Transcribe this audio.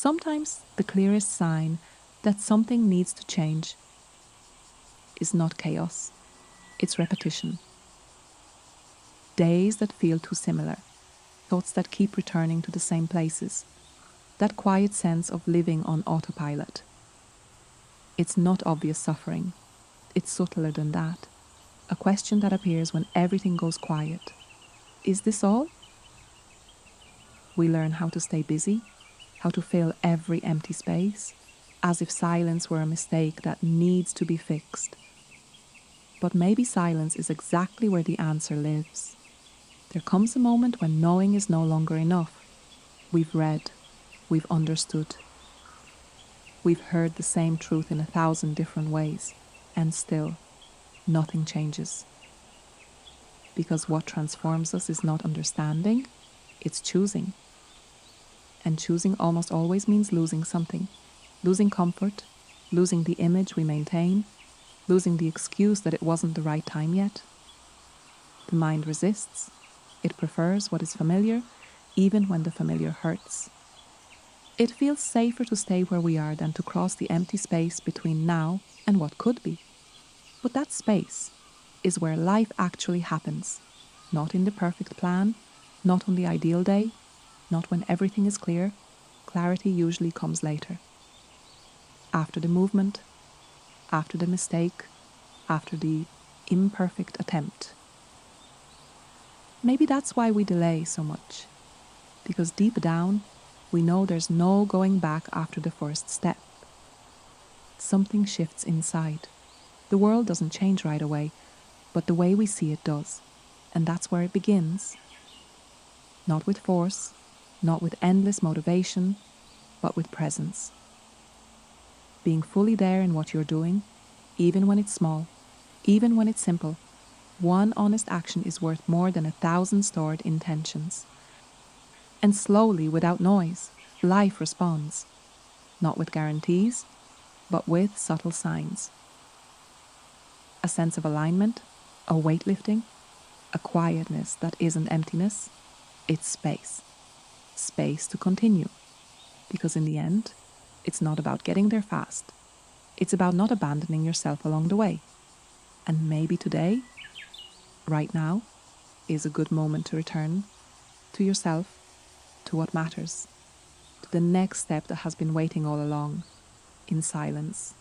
Sometimes the clearest sign that something needs to change is not chaos, it's repetition. Days that feel too similar, thoughts that keep returning to the same places, that quiet sense of living on autopilot. It's not obvious suffering, it's subtler than that. A question that appears when everything goes quiet. Is this all? We learn how to stay busy, how to fill every empty space, as if silence were a mistake that needs to be fixed. But maybe silence is exactly where the answer lives. There comes a moment when knowing is no longer enough. We've read, we've understood. We've heard the same truth in 1,000 different ways, and still, nothing changes. Because what transforms us is not understanding, it's choosing. And choosing almost always means losing something. Losing comfort, losing the image we maintain, losing the excuse that it wasn't the right time yet. The mind resists. It prefers what is familiar, even when the familiar hurts. It feels safer to stay where we are than to cross the empty space between now and what could be. But that space is where life actually happens, not in the perfect plan, not on the ideal day, not when everything is clear. Clarity usually comes later. After the movement, after the mistake, after the imperfect attempt. Maybe that's why we delay so much, because deep down, we know there's no going back after the first step. Something shifts inside. The world doesn't change right away, but the way we see it does. And that's where it begins. Not with force, not with endless motivation, but with presence. Being fully there in what you're doing, even when it's small, even when it's simple. One honest action is worth more than 1,000 stored intentions. And slowly, without noise, life responds. Not with guarantees, but with subtle signs. A sense of alignment, a weightlifting, a quietness that isn't emptiness, it's space. Space to continue. Because in the end, it's not about getting there fast. It's about not abandoning yourself along the way. And maybe today, right now, is a good moment to return to yourself, to what matters, to the next step that has been waiting all along, in silence.